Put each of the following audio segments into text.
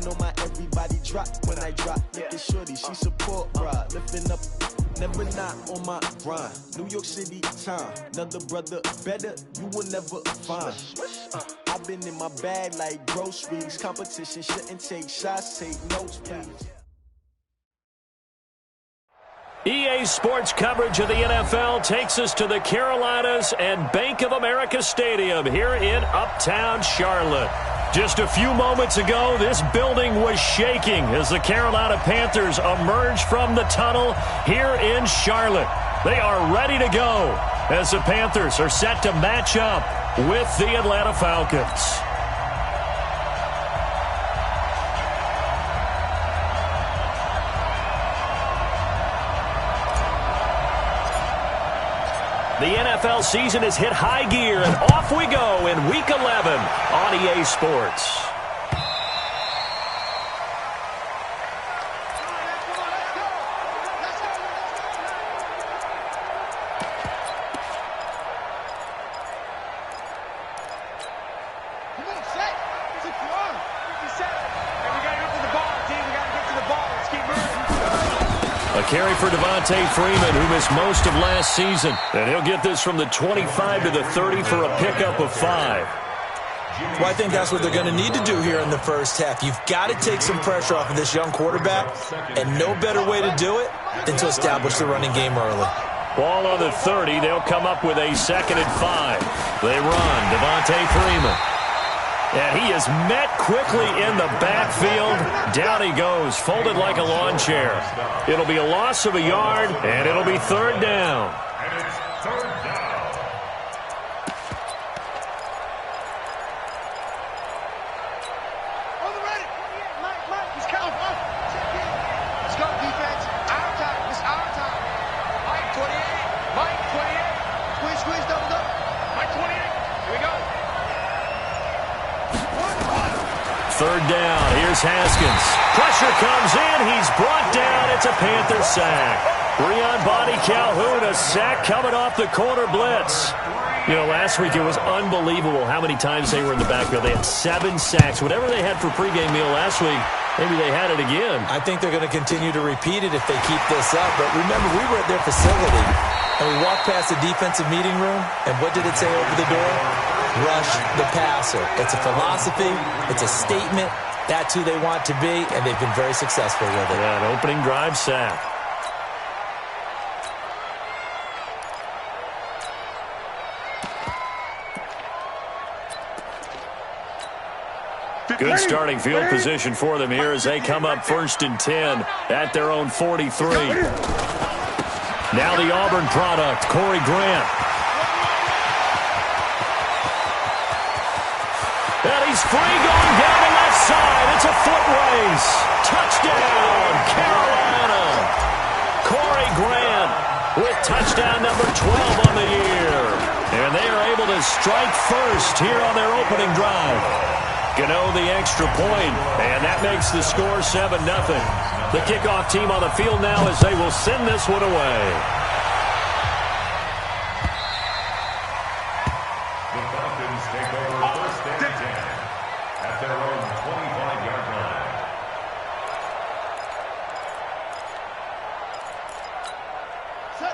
know my everybody drop when I drop. Look at shorty, she support ride, lifting up. Never not on my grind. New York City time. Another brother better, you will never find. I've been in my bag like groceries. Competition shouldn't take shots, take notes, please. EA Sports coverage of the NFL takes us to the Carolinas and Bank of America Stadium here in Uptown Charlotte. Just a few moments ago, this building was shaking as the Carolina Panthers emerged from the tunnel here in Charlotte. They are ready to go as the Panthers are set to match up with the Atlanta Falcons. The NFL season has hit high gear, and off we go in Week 11 on EA Sports. Carry for Devontae Freeman, who missed most of last season. And he'll get this from the 25 to the 30 for a pickup of 5. Well, I think that's what they're going to need to do here in the first half. You've got to take some pressure off of this young quarterback, and no better way to do it than to establish the running game early. Ball on the 30. They'll come up with a 2nd and 5. They run. Devontae Freeman. And he is met quickly in the backfield. Down he goes, folded like a lawn chair. It'll be a loss of a yard, and it'll be 3rd down. And it's 3rd down. On the ready. Mike, he's coming. Let's go, defense. Our time. It's our time. Mike, 28. Squeeze, double up. Mike, 28. Here we go. 3rd down. Here's Haskins. Pressure comes in. He's brought down. It's a Panther sack. Breon Body Calhoun, a sack coming off the corner blitz. You know, last week it was unbelievable how many times they were in the backfield. They had 7 sacks. Whatever they had for pregame meal last week, maybe they had it again. I think they're going to continue to repeat it if they keep this up. But remember, we were at their facility, and we walked past the defensive meeting room, and what did it say over the door? Rush the passer. It's a philosophy. It's a statement. That's who they want to be, and they've been very successful with it. Yeah, an opening drive sack. Good starting field position for them here as they come up 1st and 10 at their own 43. Now the Auburn product, Corey Grant. And he's free going down the left side. It's a foot race. Touchdown, Carolina. Corey Grant with touchdown number 12 on the year. And they are able to strike first here on their opening drive. Gano the extra point, and that makes the score 7-0. The kickoff team on the field now as they will send this one away. The Falcons take over 1st and 10 at their own 25-yard line.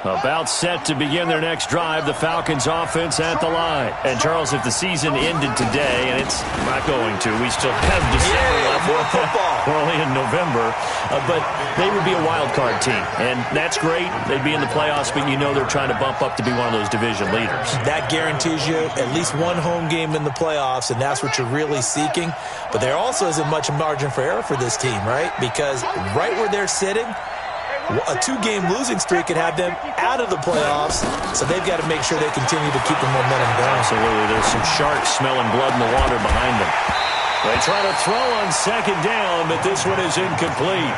About set to begin their next drive, the Falcons offense at the line. And Charles, if the season ended today, and it's not going to, we still have December left. More football. We're only in November, but they would be a wild card team, and that's great. They'd be in the playoffs, but you know they're trying to bump up to be one of those division leaders. That guarantees you at least one home game in the playoffs, and that's what you're really seeking. But there also isn't much margin for error for this team, right? Because right where they're sitting, a 2-game losing streak could have them out of the playoffs, so they've got to make sure they continue to keep the momentum going. Absolutely. There's some sharks smelling blood in the water behind them. They try to throw on 2nd down, but this one is incomplete.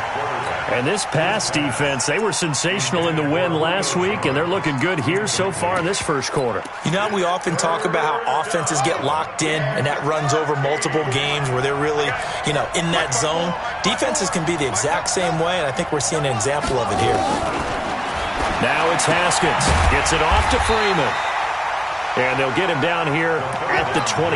And this pass defense, they were sensational in the win last week, and they're looking good here so far in this first quarter. You know, we often talk about how offenses get locked in, and that runs over multiple games where they're really, in that zone. Defenses can be the exact same way, and I think we're seeing an example of it here. Now it's Haskins. Gets it off to Freeman. And they'll get him down here at the 23.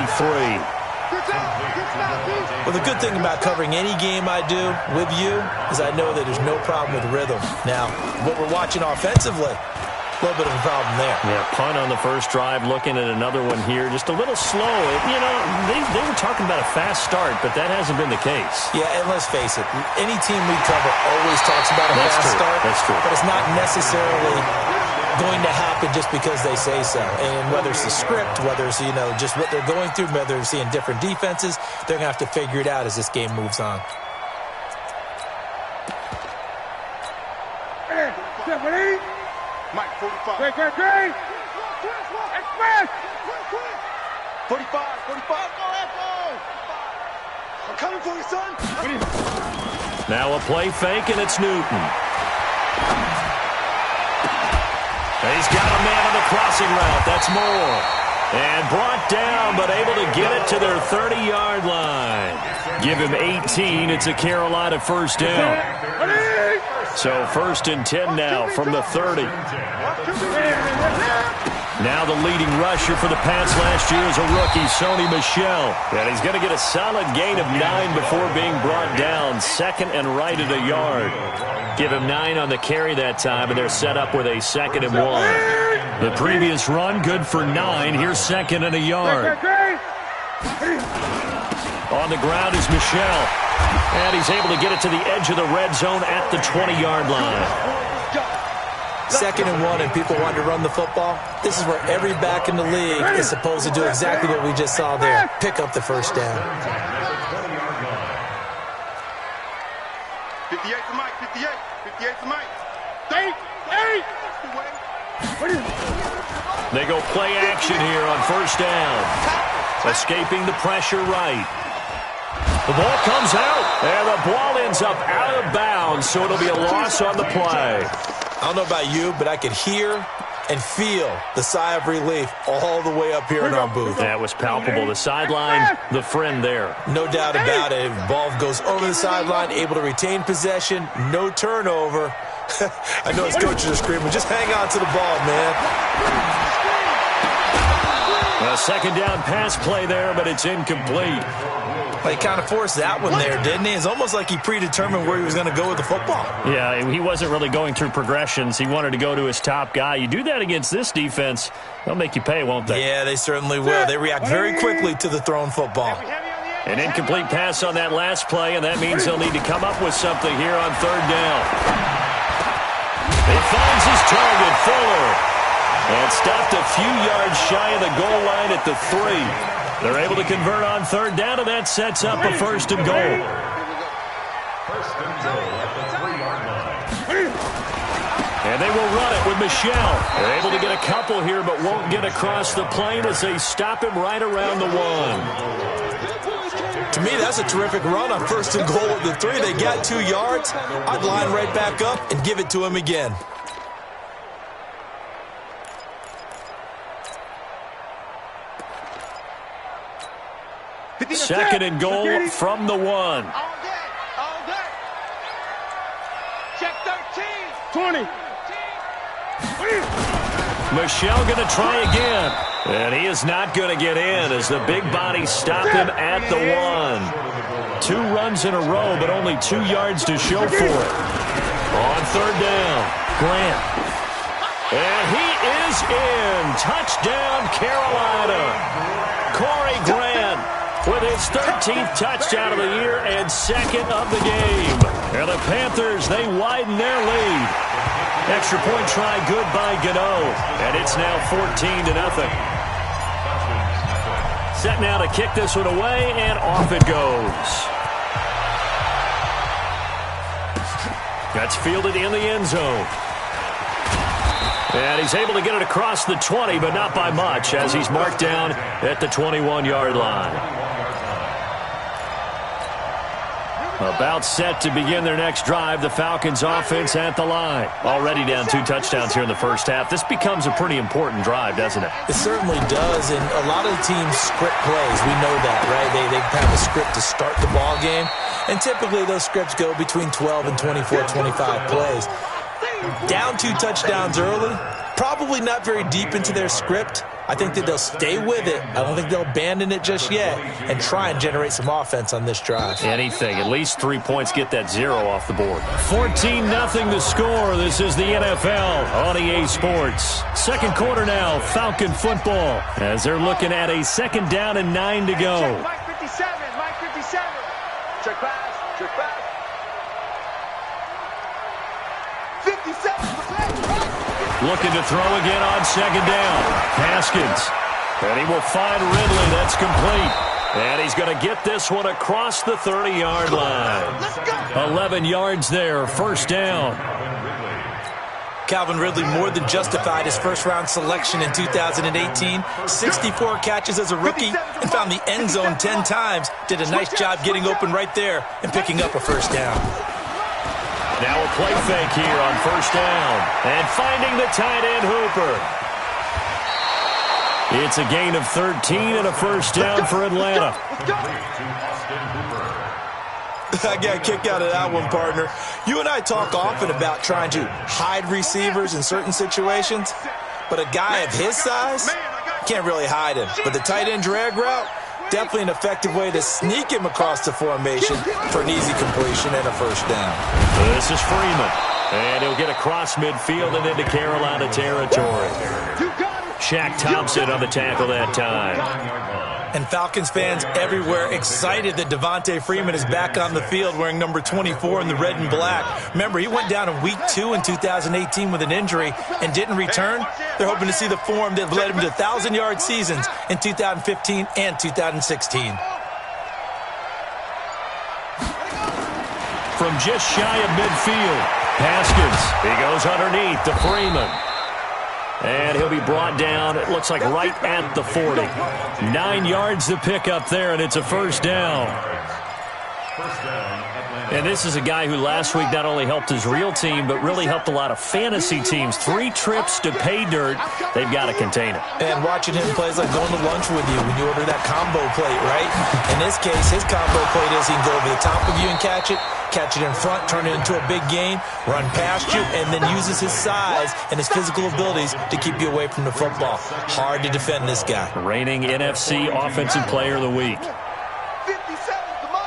Well, the good thing about covering any game I do with you is I know that there's no problem with rhythm. Now, what we're watching offensively, a little bit of a problem there. Yeah, punt on the first drive, looking at another one here. Just a little slow. You know, they were talking about a fast start, but that hasn't been the case. Yeah, and let's face it, any team we cover always talks about a fast start. That's true. But it's not necessarily going to happen just because they say so. And whether it's the script, whether it's, you know, just what they're going through, whether they're seeing different defenses, they're going to have to figure it out as this game moves on. Mike, 45. Express! 45, 45, go, Echo! I'm coming for you, son! Now a play fake, and it's Newton. He's got a man on the crossing route. That's Moore. And brought down, but able to get it to their 30-yard line. Give him 18. It's a Carolina first down. So 1st and 10 now from the 30. Now the leading rusher for the Pats last year is a rookie, Sony Michel. And he's going to get a solid gain of 9 before being brought down. Second and right at a yard. Give him 9 on the carry that time, and they're set up with a 2nd and 1. The previous run, good for 9. Here's 2nd and a yard. On the ground is Michel. And he's able to get it to the edge of the red zone at the 20-yard line. 2nd and 1, and people want to run the football. This is where every back in the league is supposed to do exactly what we just saw there. Pick up the first down. 58 to Mike, 58. 58 to Mike. 8. They go play action here on first down. Escaping the pressure right. The ball comes out, and the ball ends up out of bounds, so it'll be a loss on the play. I don't know about you, but I could hear and feel the sigh of relief all the way up here in our booth. That was palpable. The sideline, the friend there. No doubt about it. Ball goes over the sideline, able to retain possession, no turnover. I know his coaches are screaming, just hang on to the ball, man. A second down pass play there, but it's incomplete. He kind of forced that one there, didn't he? It's almost like he predetermined where he was going to go with the football. Yeah, he wasn't really going through progressions. He wanted to go to his top guy. You do that against this defense, they'll make you pay, won't they? Yeah, they certainly will. They react very quickly to the thrown football. An incomplete pass on that last play, and that means they'll need to come up with something here on third down. He finds his target, Fuller, and stopped a few yards shy of the goal line at the 3. They're able to convert on third down, and that sets up a 1st and goal. 1st and goal at the 3-yard line. And they will run it with Michel. They're able to get a couple here, but won't get across the plane as they stop him right around the 1. To me, that's a terrific run on 1st and goal at the 3. They got 2 yards. I'd line right back up and give it to him again. Second and goal from the 1. All day. Check 13. 20. Michel going to try again. And he is not going to get in as the big body stopped him at the 1. 2 runs in a row, but only 2 yards to show for it. On third down, Grant. And he is in. Touchdown, Carolina. Corey Grant with his 13th touchdown of the year and 2nd of the game. And the Panthers, they widen their lead. Extra point try good by Gano. And it's now 14-0. Set now to kick this one away, and off it goes. That's fielded in the end zone. And he's able to get it across the 20, but not by much, as he's marked down at the 21-yard line. About set to begin their next drive, the Falcons offense at the line. Already down 2 touchdowns here in the first half. This becomes a pretty important drive, doesn't it? It certainly does, and a lot of the teams script plays. We know that, right? They have a script to start the ball game, and typically those scripts go between 12 and 24, 25 plays. Down 2 touchdowns early, probably not very deep into their script. I think that they'll stay with it. I don't think they'll abandon it just yet and try and generate some offense on this drive. Anything. At least 3 points, get that 0 off the board. 14-0 the score. This is the NFL on EA Sports. Second quarter now, Falcon football, as they're looking at a 2nd down and 9 to go. Mike 57, Mike 57. Check pass, check pass. 57. Looking to throw again on 2nd down. Haskins. And he will find Ridley. That's complete. And he's going to get this one across the 30-yard line. 11 yards there, 1st down. Calvin Ridley more than justified his first-round selection in 2018. 64 catches as a rookie and found the end zone 10 times. Did a nice job getting open right there and picking up a 1st down. Now a play fake here on 1st down. And finding the tight end Hooper. It's a gain of 13 and a 1st down for Atlanta. I got a kick out of that one, partner. You and I talk often about trying to hide receivers in certain situations, but a guy of his size can't really hide him. But the tight end drag route, definitely an effective way to sneak him across the formation for an easy completion and a 1st down. This is Freeman, and he'll get across midfield and into Carolina territory. Shaq Thompson on the tackle that time. And Falcons fans everywhere excited that Devontae Freeman is back on the field wearing number 24 in the red and black. Remember, he went down in week 2 in 2018 with an injury and didn't return. They're hoping to see the form that led him to 1,000-yard seasons in 2015 and 2016. From just shy of midfield, Haskins. He goes underneath to Freeman. And he'll be brought down, it looks like right at the 40. 9 yards to pick up there, and it's a 1st down. And this is a guy who last week not only helped his real team, but really helped a lot of fantasy teams. 3 trips to pay dirt. They've got to contain it. And watching him play is like going to lunch with you when you order that combo plate, right? In this case, his combo plate is he can go over the top of you and catch it in front, turn it into a big gain, run past you, and then uses his size and his physical abilities to keep you away from the football. Hard to defend this guy. Reigning NFC Offensive Player of the Week. 57 is the mic.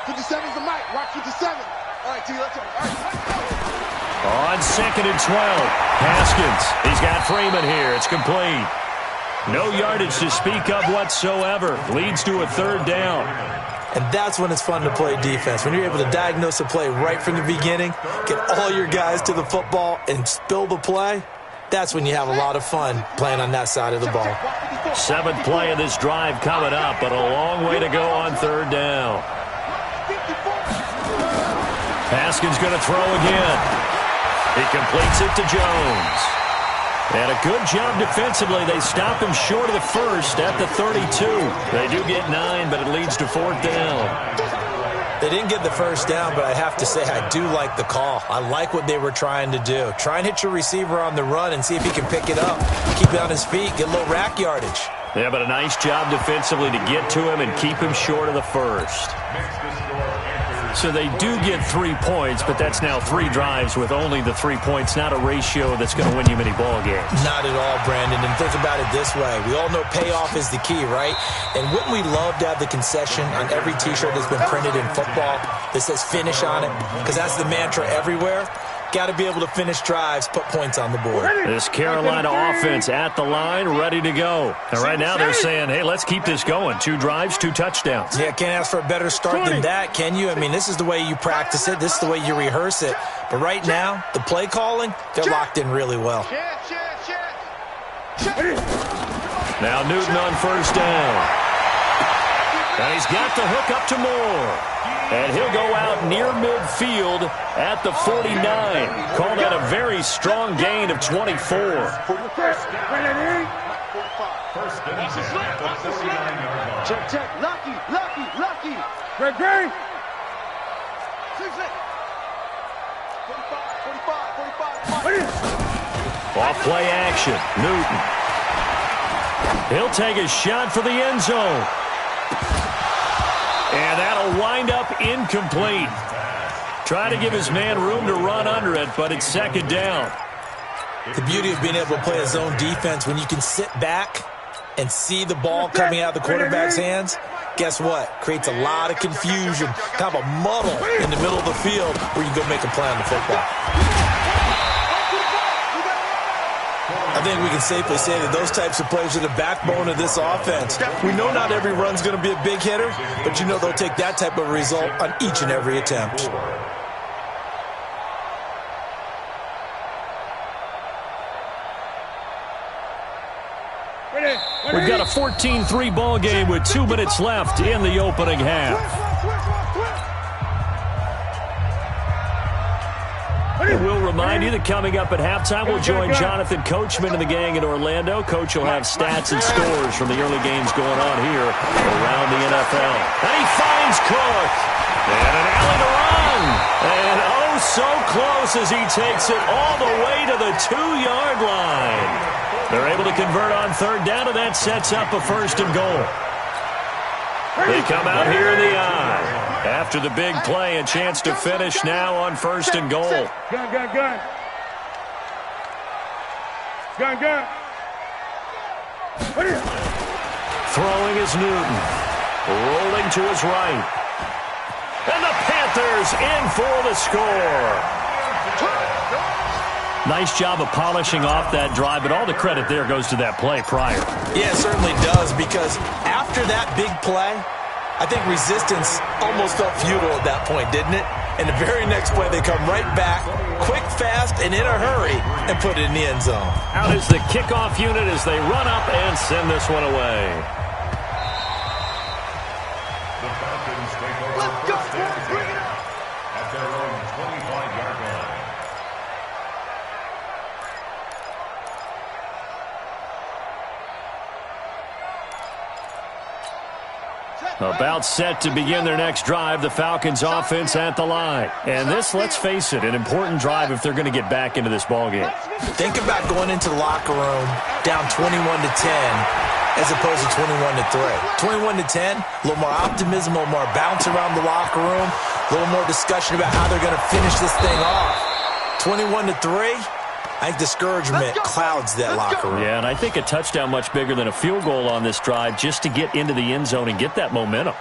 57 is the mic. Watch 57. All right, T, let's go. On 2nd and 12, Haskins. He's got Freeman here. It's complete. No yardage to speak of whatsoever. Leads to a 3rd down. And that's when it's fun to play defense. When you're able to diagnose a play right from the beginning, get all your guys to the football, and spill the play, that's when you have a lot of fun playing on that side of the ball. 7th play of this drive coming up, but a long way to go on 3rd down. Haskins going to throw again. He completes it to Jones. And a good job defensively. They stop him short of the 1st at the 32. They do get 9, but it leads to 4th down. They didn't get the 1st down, but I have to say I do like the call. I like what they were trying to do. Try and hit your receiver on the run and see if he can pick it up. Keep it on his feet, get a little rack yardage. Yeah, but a nice job defensively to get to him and keep him short of the 1st. So they do get 3 points, but that's now 3 drives with only the 3 points, not a ratio that's going to win you many ball games. Not at all, Brandon. And think about it this way. We all know payoff is the key, right? And wouldn't we love to have the concession on every T-shirt that's been printed in football that says finish on it? Because that's the mantra everywhere. Got to be able to finish drives, put points on the board. This Carolina offense at the line, ready to go. And right now they're saying, hey, let's keep this going. 2 drives, 2 touchdowns. Yeah, can't ask for a better start than that, can you? I mean, this is the way you practice it. This is the way you rehearse it. But right now, the play calling, they're locked in really well. Now Newton on 1st down. And he's got the hook up to Moore. And he'll go out near midfield at the 49. Call that a very strong gain of 24. Check. Lucky. Great. 45. Off play action. Newton. He'll take a shot for the end zone. And that'll wind up incomplete. Trying to give his man room to run under it, but it's second down. The beauty of being able to play a zone defense, when you can sit back and see the ball coming out of the quarterback's hands, guess what? Creates a lot of confusion, kind of a muddle in the middle of the field where you go make a play on the football. I think we can safely say that those types of plays are the backbone of this offense. We know not every run's going to be a big hitter, but you know they'll take that type of result on each and every attempt. We've got a 14-3 ball game with 2 minutes left in the opening half. And we'll remind you that coming up at halftime, we'll join Jonathan Coachman and the gang in Orlando. Coach will have stats and scores from the early games going on here around the NFL. And he finds Cook. And an alley to run. And oh, so close as he takes it all the way to the 2-yard line. They're able to convert on third down, and that sets up a first and goal. They come out here in the eye. After the big play, a chance to finish now on first and goal. Gun. Throwing is Newton. Rolling to his right. And the Panthers in for the score. Nice job of polishing off that drive, but all the credit there goes to that play prior. Yeah, it certainly does, because after that big play, I think resistance almost felt futile at that point, didn't it? And the very next play, they come right back, quick, fast, and in a hurry, and put it in the end zone. Out is the kickoff unit as they run up and send this one away. The Falcons take over first and 10 at their own 25-yard line. About set to begin their next drive, the Falcons offense at the line. And this, let's face it, an important drive if they're going to get back into this ballgame. Think about going into the locker room down 21-10 as opposed to 21-3. 21-10, a little more optimism, a little more bounce around the locker room, a little more discussion about how they're going to finish this thing off. 21-3, I think discouragement clouds that locker room. Yeah, and I think a touchdown much bigger than a field goal on this drive just to get into the end zone and get that momentum.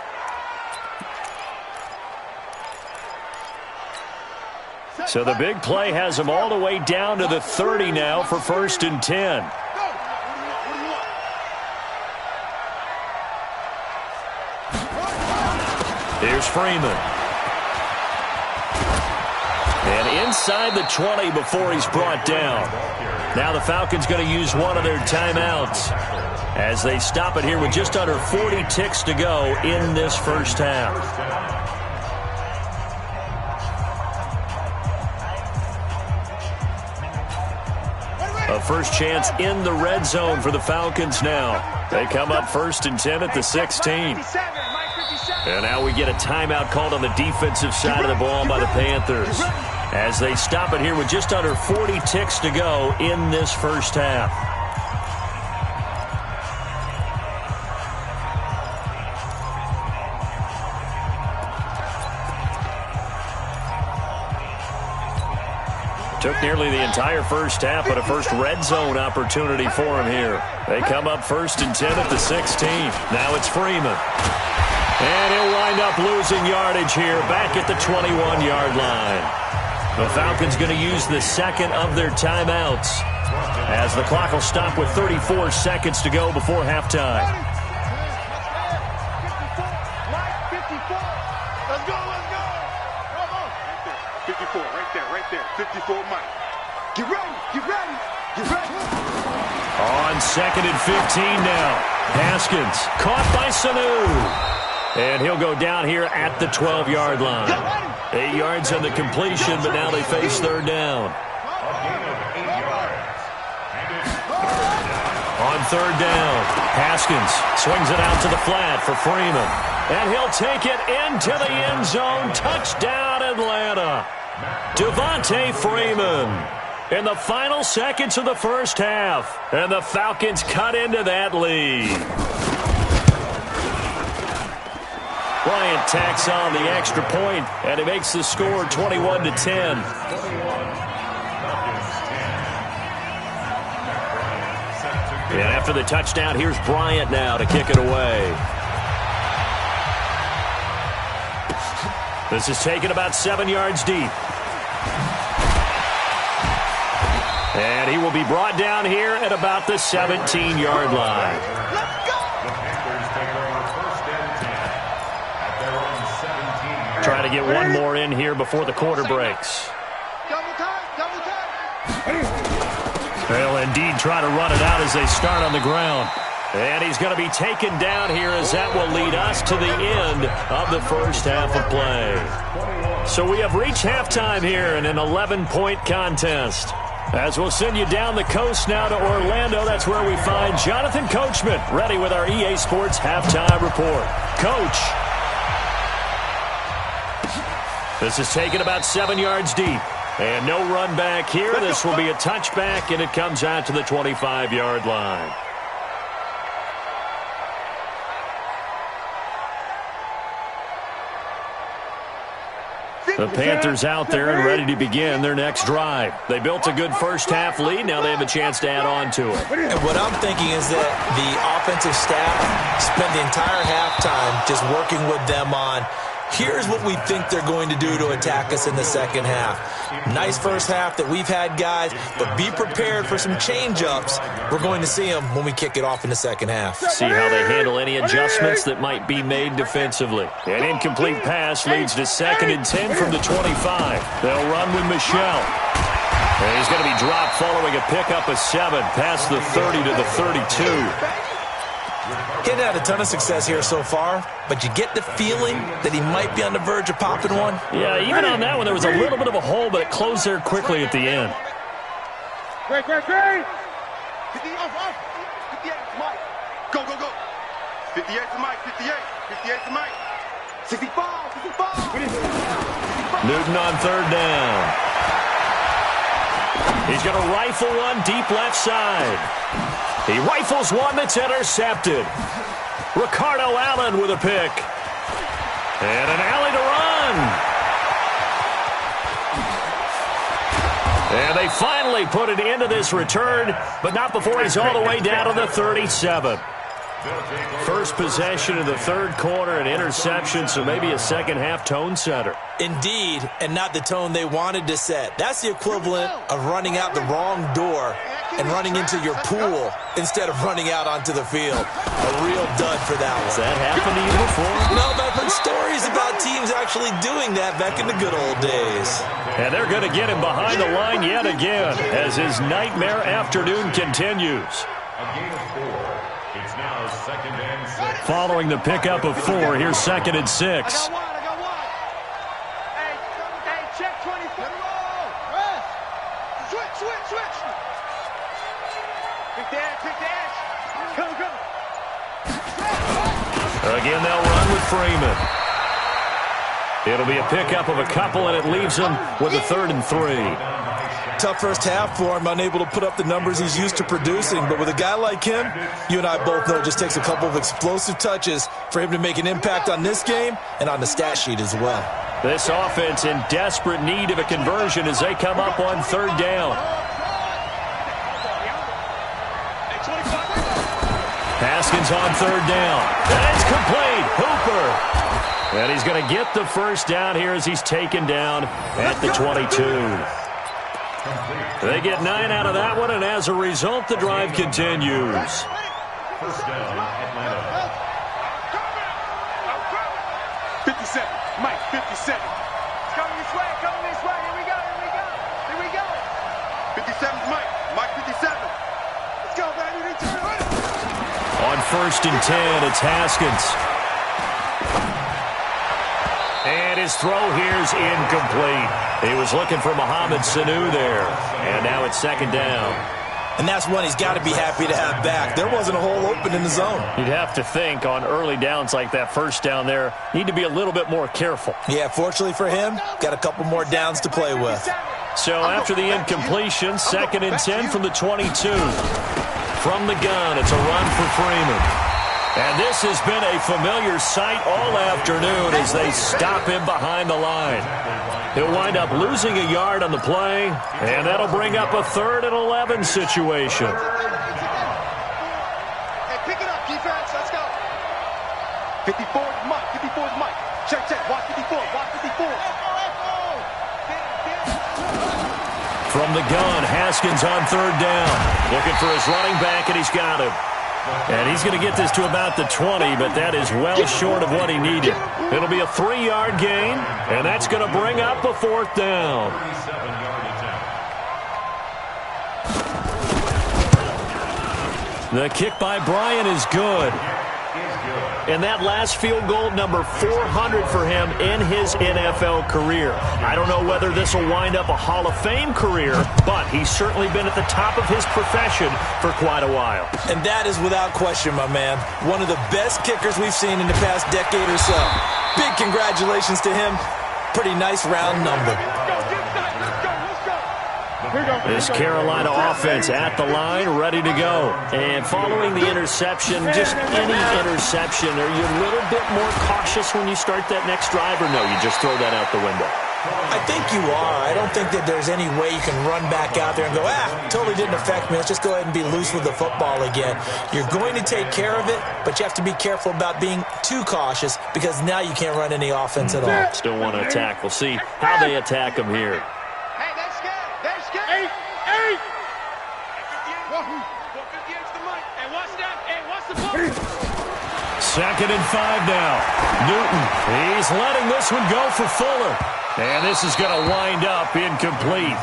So the big play has them all the way down to the 30 now for first and 10. Here's Freeman. And inside the 20 before he's brought down. Now the Falcons going to use one of their timeouts as they stop it here with just under 40 ticks to go in this first half. A first chance in the red zone for the Falcons now. They come up first and 10 at the 16. And now we get a timeout called on the defensive side of the ball by the Panthers as they stop it here with just under 40 ticks to go in this first half. Took nearly the entire first half, but a first red zone opportunity for him here. They come up first and 10 at the 16. Now it's Freeman. And he'll wind up losing yardage here back at the 21-yard line. The Falcons going to use the second of their timeouts as the clock will stop with 34 seconds to go before halftime. Let's go. Come on. 54, right there. 54, Mike. Get ready. On second and 15 now. Haskins caught by Sanu. And he'll go down here at the 12-yard line. 8 yards on the completion, but now they face third down. On third down, Haskins swings it out to the flat for Freeman. And he'll take it into the end zone. Touchdown, Atlanta. Devontae Freeman in the final seconds of the first half. And the Falcons cut into that lead. Bryant tacks on the extra point, and it makes the score 21-10. And after the touchdown, here's Bryant now to kick it away. This is taken about 7 yards deep. And he will be brought down here at about the 17-yard line. Trying to get one more in here before the quarter breaks. They'll indeed try to run it out as they start on the ground. And he's going to be taken down here as that will lead us to the end of the first half of play. So we have reached halftime here in an 11-point contest. As we'll send you down the coast now to Orlando, that's where we find Jonathan Coachman, ready with our EA Sports halftime report. Coach. This is taken about 7 yards deep. And no run back here. This will be a touchback, and it comes out to the 25-yard line. The Panthers out there and ready to begin their next drive. They built a good first-half lead. Now they have a chance to add on to it. And what I'm thinking is that the offensive staff spent the entire halftime just working with them on, here's what we think they're going to do to attack us in the second half. Nice first half that we've had, guys, but be prepared for some change-ups. We're going to see them when we kick it off in the second half. See how they handle any adjustments that might be made defensively. An incomplete pass leads to 2nd and 10 from the 25. They'll run with Michel. And he's going to be dropped following a pickup of 7 past the 30 to the 32. He's had a ton of success here so far, but you get the feeling that he might be on the verge of popping one. Yeah, even on that one, there was a little bit of a hole, but it closed there quickly at the end. Great. 58 to Mike. Go. 58 to Mike. 58 to Mike. 65. Newton on third down. He's going to rifle one deep left side. He rifles one that's intercepted. Ricardo Allen with a pick. And an alley to run. And they finally put it into this return, but not before he's all the way down to the 37. First possession of the third quarter, an interception, so maybe a second-half tone setter. Indeed, and not the tone they wanted to set. That's the equivalent of running out the wrong door and running into your pool instead of running out onto the field. A real dud for that one. Has that happened to you before? No, but I've heard stories about teams actually doing that back in the good old days. And they're going to get him behind the line yet again as his nightmare afternoon continues. A gain of 4. It's now 2nd and 6. Following the pickup of 4, here's 2nd and 6. I got one. Hey, check 24. Switch. Big dash. Come. Again, they'll run with Freeman. It'll be a pickup of a couple, and it leaves him with a 3rd and 3. Tough first half for him, unable to put up the numbers he's used to producing. But with a guy like him, you and I both know it just takes a couple of explosive touches for him to make an impact on this game and on the stat sheet as well. This offense in desperate need of a conversion as they come up on 3rd down. Haskins on 3rd down. And it's complete. Hooper. And he's going to get the first down here as he's taken down at the 22. They get 9 out of that one, and as a result, the drive continues. First down, Atlanta. 57. Mike, 57. It's coming this way. Here we go. 57's Mike. Mike, 57. Let's go, baby. On 1st and 10, it's Haskins. And his throw here's incomplete. He was looking for Mohamed Sanu there. And now it's 2nd down. And that's one he's got to be happy to have back. There wasn't a hole open in the zone. You'd have to think on early downs like that first down there, need to be a little bit more careful. Yeah, fortunately for him, got a couple more downs to play with. So after the incompletion, 2nd and 10 from the 22. From the gun, it's a run for Freeman. And this has been a familiar sight all afternoon as they stop him behind the line. He'll wind up losing a yard on the play, and that'll bring up a 3rd and 11 situation. Hey, pick it up, defense. Let's go. 54 is Mike. 54 is Mike. Check. Watch 54. Watch 54. From the gun, Haskins on 3rd down. Looking for his running back, and he's got him. And he's going to get this to about the 20, but that is well short of what he needed. It'll be a 3-yard gain, and that's going to bring up a 4th down. The kick by Bryant is good. And that last field goal, number 400 for him in his NFL career. I don't know whether this will wind up a Hall of Fame career, but he's certainly been at the top of his profession for quite a while. And that is without question, my man. One of the best kickers we've seen in the past decade or so. Big congratulations to him. Pretty nice round number. This Carolina offense at the line, ready to go. And following the interception, just any interception, are you a little bit more cautious when you start that next drive, or no, you just throw that out the window? I think you are. I don't think that there's any way you can run back out there and go, totally didn't affect me. Let's just go ahead and be loose with the football again. You're going to take care of it, but you have to be careful about being too cautious because now you can't run any offense at all. Still want to attack. We'll see how they attack him here. Second and 5 now. Newton, he's letting this one go for Fuller. And this is going to wind up incomplete.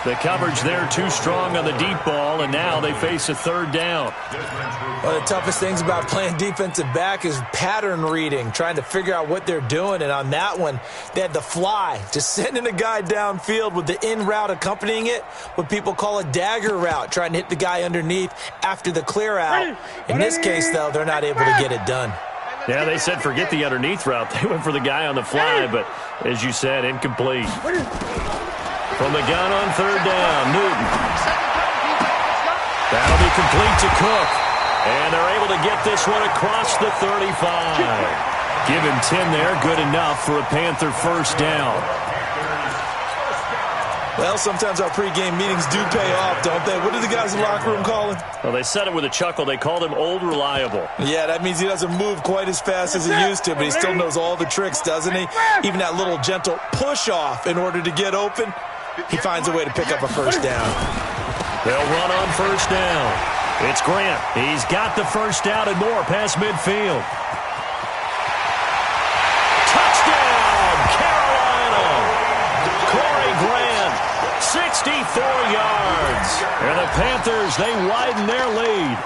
The coverage there too strong on the deep ball, and now they face a 3rd down. One of the toughest things about playing defensive back is pattern reading, trying to figure out what they're doing. And on that one, they had the fly, just sending a guy downfield with the in route accompanying it, what people call a dagger route, trying to hit the guy underneath after the clear out. In this case, though, they're not able to get it done. Yeah, they said forget the underneath route. They went for the guy on the fly, but as you said, incomplete. From the gun on 3rd down, Newton. That'll be complete to Cook. And they're able to get this one across the 35. Give him 10 there, good enough for a Panther 1st down. Well, sometimes our pregame meetings do pay off, don't they? What do the guys in the locker room call him? Well, they said it with a chuckle. They called him Old Reliable. Yeah, that means he doesn't move quite as fast as he used to, but he still knows all the tricks, doesn't he? Even that little gentle push-off in order to get open, he finds a way to pick up a 1st down. They'll run on 1st down. It's Grant. He's got the 1st down and more past midfield. Touchdown, Carolina! Corey Grant, 64 yards. And the Panthers, they widen their lead.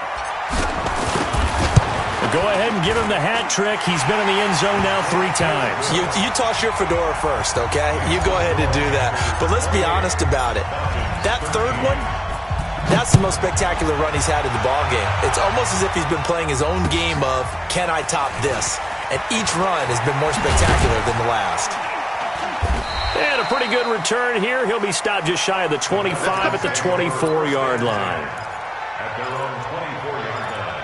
Go ahead and give him the hat trick. He's been in the end zone now 3 times. You toss your fedora first, okay? You go ahead and do that. But let's be honest about it. That 3rd one, that's the most spectacular run he's had in the ballgame. It's almost as if he's been playing his own game of, can I top this? And each run has been more spectacular than the last. And a pretty good return here. He'll be stopped just shy of the 25 at the 24-yard line. At their own 24-yard line.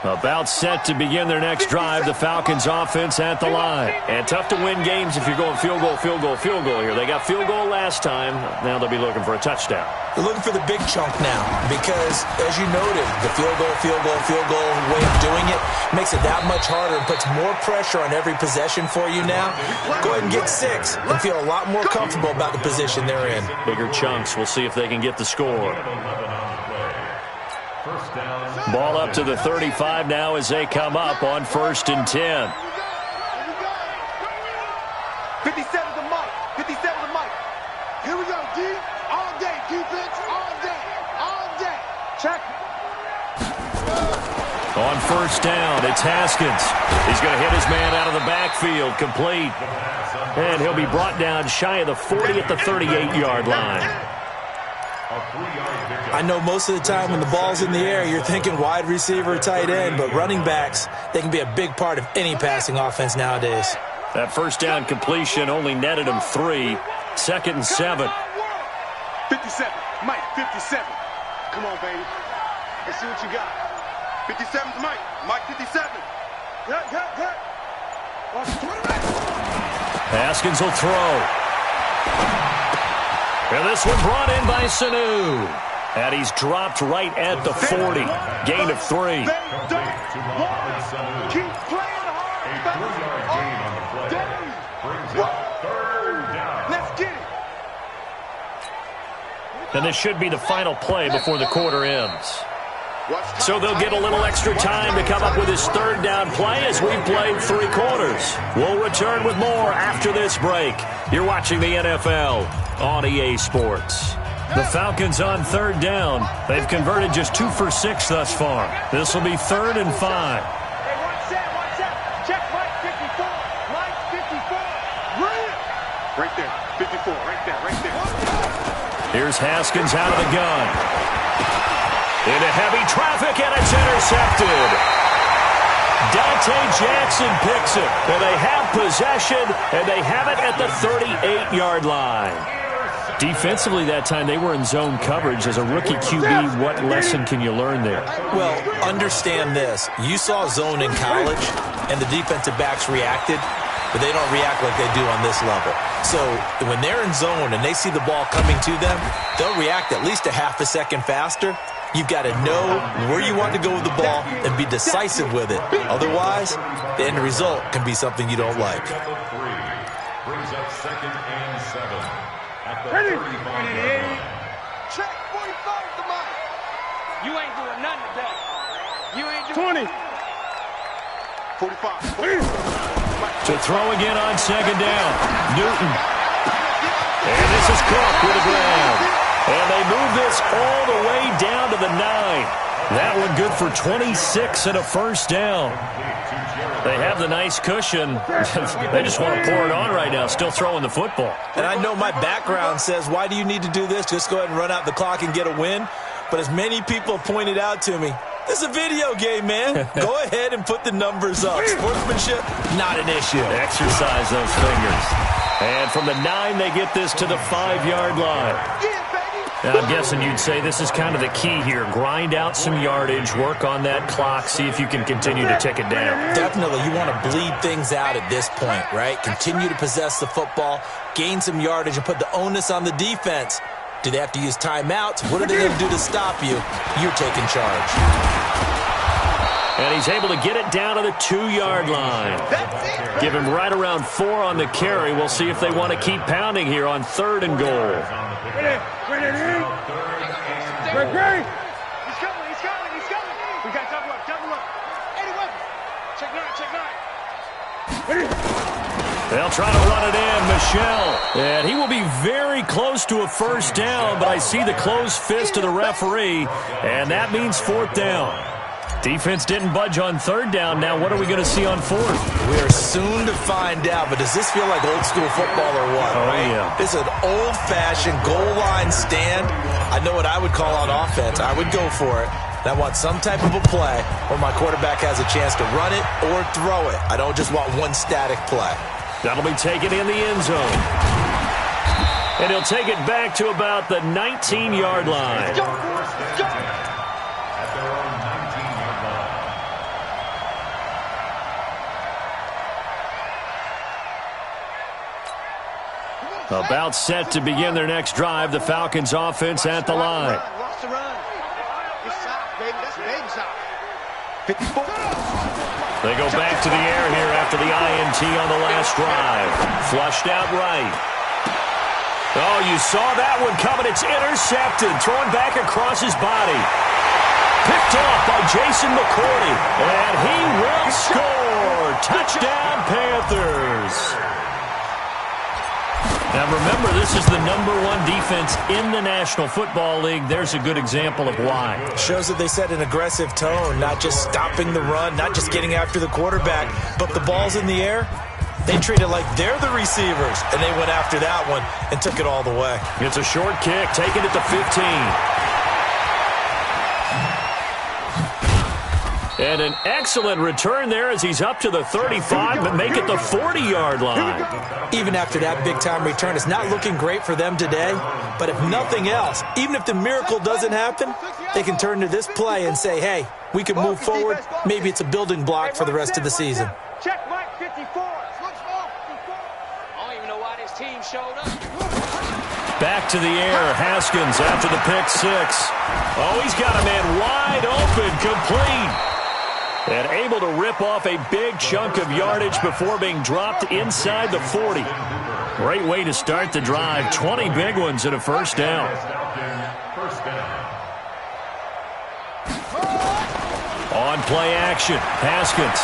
About set to begin their next drive, the Falcons offense at the line. And tough to win games if you're going field goal here. They got field goal last time. Now they'll be looking for a touchdown. They're looking for the big chunk now because, as you noted, the field goal way of doing it makes it that much harder and puts more pressure on every possession for you now. Go ahead and get 6 and feel a lot more comfortable about the position they're in. Bigger chunks. We'll see if they can get the score. Ball up to the 35 now as they come up on 1st and 10. 57 to Mike. 57 to Mike. Here we go, D. All day, defense. All day. All day. Check. On 1st down, it's Haskins. He's going to hit his man out of the backfield, complete. And he'll be brought down shy of the 40 at the 38-yard line. A 3-yard pickup. I know most of the time when the ball's in the air, you're thinking wide receiver, tight end, but running backs, they can be a big part of any passing offense nowadays. That first down completion only netted him 3. 2nd and 7. 57. Mike, 57. Come on, baby. Let's see what you got. 57's Mike. Mike, 57. Haskins will throw. And this one brought in by Sanu. And he's dropped right at the 40. Gain of 3. Keep playing hard. A 3-yard gain on the play. Brings up 3rd down. Let's get it. And this should be the final play before the quarter ends. So they'll get a little extra time to come up with his 3rd down play as we've played 3 quarters. We'll return with more after this break. You're watching the NFL on EA Sports. The Falcons on 3rd down. They've converted just 2 for 6 thus far. This will be 3rd and 5. Hey, one set. Check Mike 54. Mike 54. Right there. 54. Right there. Here's Haskins out of the gun. Into heavy traffic, and it's intercepted. Dante Jackson picks it. And they have possession, and they have it at the 38-yard line. Defensively that time, they were in zone coverage. As a rookie QB, what lesson can you learn there? Well, understand this. You saw zone in college, and the defensive backs reacted, but they don't react like they do on this level. So when they're in zone and they see the ball coming to them, they'll react at least a half a second faster. You've got to know where you want to go with the ball and be decisive with it. Otherwise, the end result can be something you don't like. Brings up 2nd and 7 at the 35-yard line. Check 45 to Mike. You ain't doing nothing today. You ain't doing 20. 45. To throw again on 2nd down. Newton. And this is Cook with the ground. And they move this all the way down to the 9. That one good for 26 and a first down. They have the nice cushion. They just want to pour it on right now, still throwing the football. And I know my background says, why do you need to do this? Just go ahead and run out the clock and get a win. But as many people pointed out to me, this is a video game, man. Go ahead and put the numbers up. Sportsmanship, not an issue. Exercise those fingers. And from the 9, they get this to the 5-yard line. Now, I'm guessing you'd say this is kind of the key here. Grind out some yardage, work on that clock, see if you can continue to tick it down. Definitely. You want to bleed things out at this point, right? Continue to possess the football, gain some yardage, and put the onus on the defense. Do they have to use timeouts? What are they going to do to stop you? You're taking charge. And he's able to get it down to the 2-yard line. Give him right around 4 on the carry. We'll see if they want to keep pounding here on 3rd and goal. Great. He's coming. We got double up. Eddie Weapon. Check 9. They'll try to run it in. Michelle. And he will be very close to a first down, but I see the closed fist of the referee, and that means 4th down. Defense didn't budge on 3rd down. Now what are we going to see on 4th? We are soon to find out, but does this feel like old school football or what? Oh, right? yeah. This is an old-fashioned goal line stand. I know what I would call on offense. I would go for it. And I want some type of a play where my quarterback has a chance to run it or throw it. I don't just want one static play. That'll be taken in the end zone. And he'll take it back to about the 19-yard line. At their own 19-yard line. About set to begin their next drive. The Falcons offense at the line. Watch the run. It's south, baby. That's baby south. 54. They go back to the air here after the INT on the last drive. Flushed out right. Oh, you saw that one coming. It's intercepted. Thrown back across his body. Picked off by Jason McCourty. And he will score. Touchdown, Panthers. Now, remember, this is the #1 defense in the National Football League. There's a good example of why. Shows that they set an aggressive tone, not just stopping the run, not just getting after the quarterback, but the ball's in the air. They treat it like they're the receivers, and they went after that one and took it all the way. It's a short kick, taking it to 15. And an excellent return there as he's up to the 35, but make it the 40-yard line. Even after that big-time return, it's not looking great for them today. But if nothing else, even if the miracle doesn't happen, they can turn to this play and say, hey, we can move forward. Maybe it's a building block for the rest of the season. Check Mike 54. I don't even know why this team showed up. Back to the air, Haskins after the pick six. Oh, he's got a man wide open, complete. And able to rip off a big chunk of yardage before being dropped inside the 40. Great way to start the drive. 20 big ones and a first down. On play action, Haskins.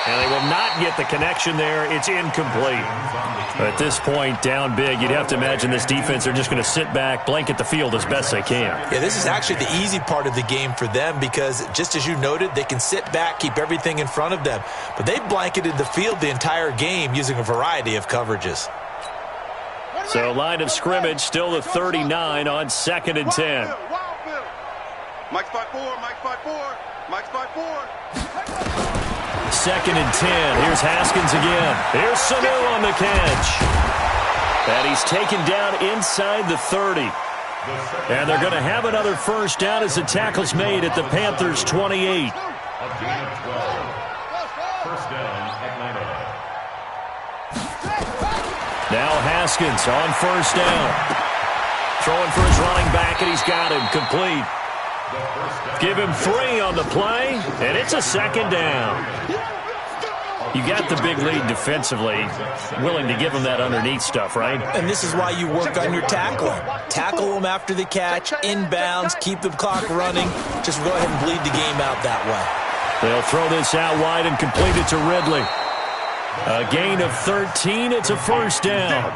And they will not get the connection there. It's incomplete. At this point, down big, you'd have to imagine this defense are just going to sit back, blanket the field as best they can. Yeah, this is actually the easy part of the game for them because, just as you noted, they can sit back, keep everything in front of them. But they blanketed the field the entire game using a variety of coverages. So line of scrimmage still the 39 on 2nd and 10. Mike's 5-4, Mike's 5-4, Mike's 5-4. 2nd and 10. Here's Haskins again. Here's Sanu on the catch. And he's taken down inside the 30. And they're going to have another first down as the tackle's made at the Panthers' 28. Now Haskins on first down. Throwing for his running back, and he's got him complete. Give him 3 on the play, and it's a 2nd down. You got the big lead defensively, willing to give him that underneath stuff, right? And this is why you work on your tackling. Tackle them after the catch, inbounds, keep the clock running. Just go ahead and bleed the game out that way. They'll throw this out wide and complete it to Ridley. A gain of 13. It's a first down.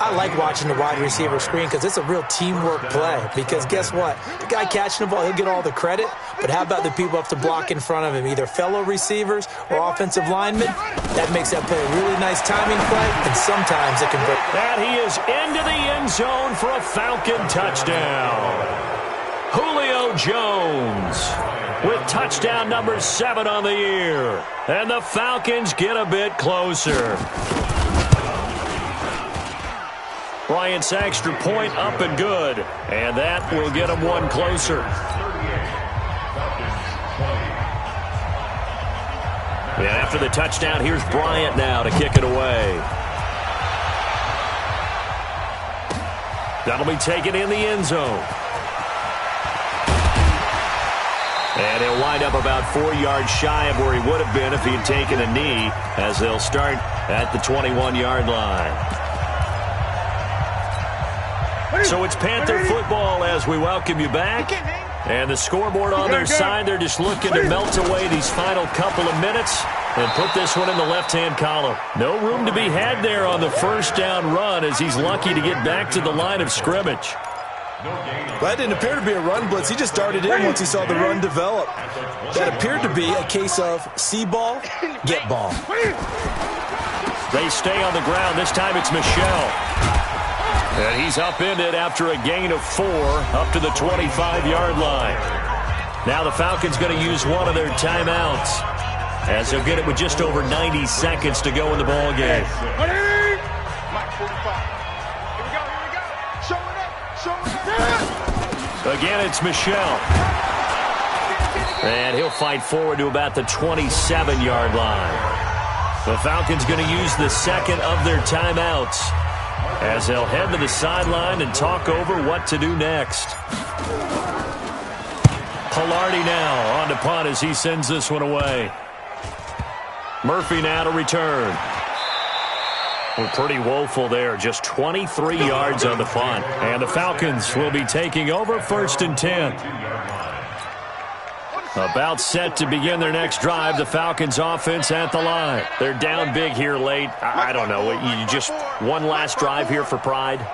I like watching the wide receiver screen because it's a real teamwork play. Because guess what? The guy catching the ball, he'll get all the credit. But how about the people up to block in front of him, either fellow receivers or offensive linemen? That makes that play a really nice timing play, and sometimes it can break. And he is into the end zone for a Falcon touchdown. Julio Jones with touchdown number 7 on the year. And the Falcons get a bit closer. Bryant's extra point up and good. And that will get them one closer. And after the touchdown, here's Bryant now to kick it away. That'll be taken in the end zone. And he'll wind up about 4 yards shy of where he would have been if he had taken a knee, as they'll start at the 21-yard line. So it's Panther football as we welcome you back. And the scoreboard on their side, they're just looking to melt away these final couple of minutes and put this one in the left-hand column. No room to be had there on the first down run as he's lucky to get back to the line of scrimmage. Well, that didn't appear to be a run blitz. He just started in once he saw the run develop. That appeared to be a case of see ball, get ball. They stay on the ground. This time it's Michel. And he's upended after a gain of 4 up to the 25-yard line. Now the Falcons going to use one of their timeouts as they'll get it with just over 90 seconds to go in the ball game. Again, it's Michel. And he'll fight forward to about the 27-yard line. The Falcons going to use the second of their timeouts as they'll head to the sideline and talk over what to do next. Pilardi now on to punt as he sends this one away. Murphy now to return. Well, pretty woeful there. Just 23 yards on the punt. And the Falcons will be taking over 1st and 10. About set to begin their next drive. The Falcons offense at the line. They're down big here late. I don't know. You just one last drive here for pride.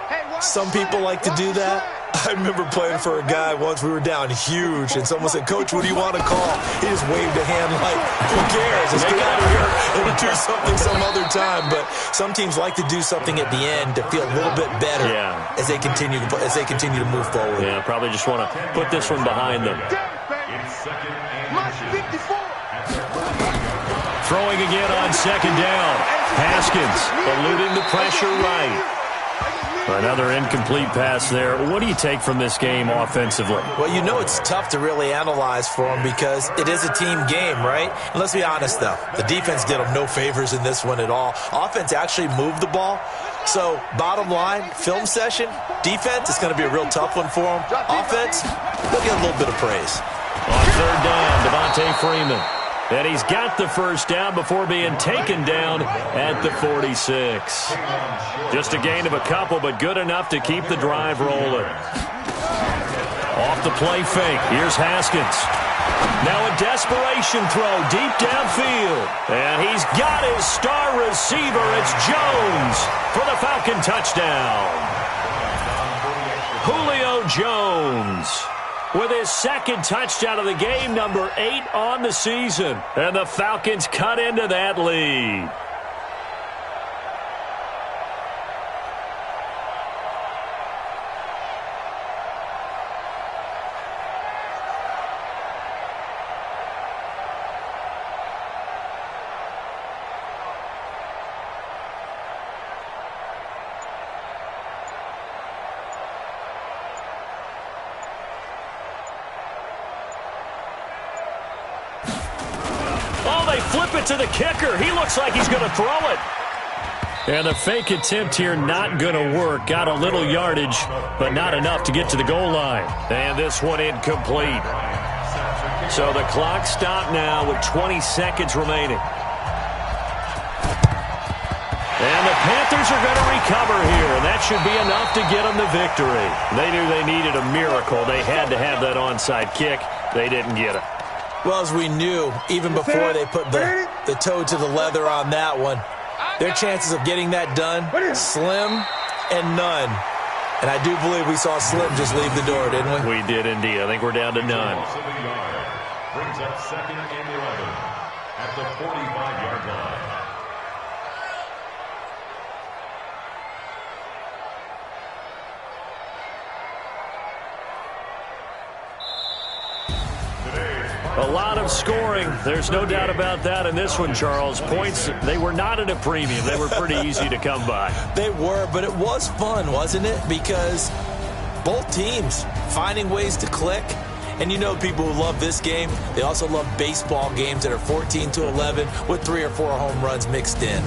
Some people like to do that. I remember playing for a guy once. We were down huge, and someone said, "Coach, what do you want to call?" He just waved a hand like, "Who cares? Let's get out of here and do something some other time." But some teams like to do something at the end to feel a little bit better as they continue to move forward. Yeah, probably just want to put this one behind them. Throwing again on second down. Haskins eluding the pressure right. Another incomplete pass there. What do you take from this game offensively? Well, you know it's tough to really analyze for them because it is a team game, right? And let's be honest, though. The defense did them no favors in this one at all. Offense actually moved the ball. So, bottom line, film session, defense is going to be a real tough one for them. Offense, they'll get a little bit of praise. On third down, Devontae Freeman. And he's got the first down before being taken down at the 46. Just a gain of a couple, but good enough to keep the drive rolling. Off the play fake. Here's Haskins. Now a desperation throw deep downfield. And he's got his star receiver. It's Jones for the Falcon touchdown. Julio Jones with his second touchdown of the game, number 8 on the season. And the Falcons cut into that lead. Flip it to the kicker. He looks like he's going to throw it. And the fake attempt here not going to work. Got a little yardage, but not enough to get to the goal line. And this one incomplete. So the clock stopped now with 20 seconds remaining. And the Panthers are going to recover here, and that should be enough to get them the victory. They knew they needed a miracle. They had to have that onside kick. They didn't get it. Well, as we knew, even before they put the toe to the leather on that one, their chances of getting that done, slim and none. And I do believe we saw Slim just leave the door, didn't we? We did indeed. I think we're down to none. Brings up second and 11 at the 45-yard line. A lot of scoring. There's no doubt about that in this one, Charles. Points, they were not at a premium. They were pretty easy to come by. They were, but it was fun, wasn't it? Because both teams finding ways to click. And you know people who love this game, they also love baseball games that are 14-11 with 3 or 4 home runs mixed in.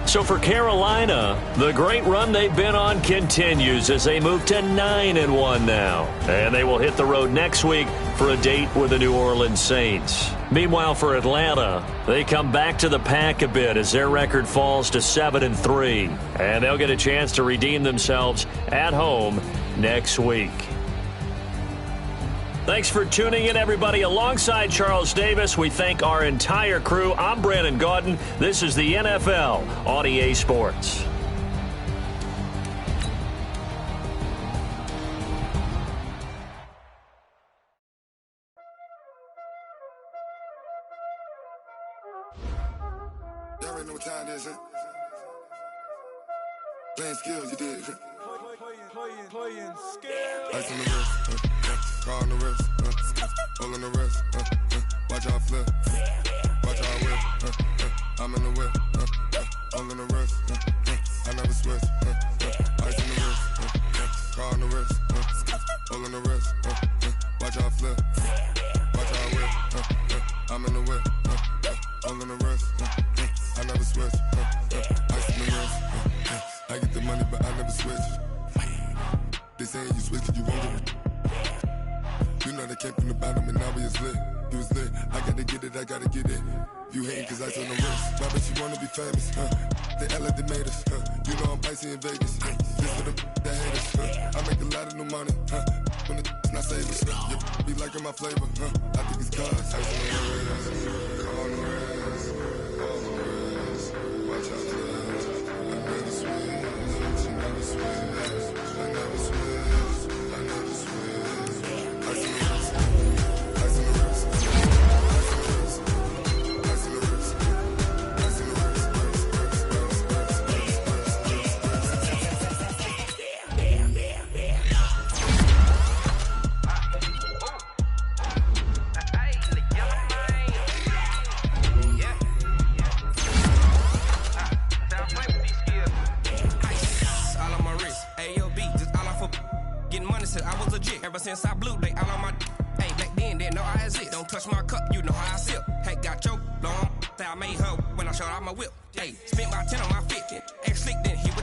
So for Carolina, the great run they've been on continues as they move to 9-1 now. And they will hit the road next week for a date with the New Orleans Saints. Meanwhile, for Atlanta, they come back to the pack a bit as their record falls to 7-3. And they'll get a chance to redeem themselves at home next week. Thanks for tuning in, everybody. Alongside Charles Davis, we thank our entire crew. I'm Brandon Gaudin. This is the NFL on EA Sports. Y'all already know what time it is, huh? Playing skills, you did. Playing skills. Ice on the wrist, car on the wrist, hole on the wrist, watch how I flip, watch how I whip, I'm in the whip, hole in the wrist, I never switch, ice on the wrist, car on the wrist, hole in the wrist, watch how I flip, watch how I whip, I'm in the whip, hole in the wrist, I never switch, ice on the wrist, I get the money but I never switch. They saying you switch cause you won't get it. You know they came from the bottom and now we is lit. You was lit, I gotta get it, I gotta get it. You hating cause ice on the wrist. Why bet you wanna be famous, They act like they made us, You know I'm icy in Vegas, This for the that hate us, I make a lot of new money, When it's not savings, You be liking my flavor, I think it's cause ice on the wrist, on the wrist, on the wrist. Watch out, I never switch, I never switch, I never my whip. Hey, spent about 10 on my 50. Act slick, then he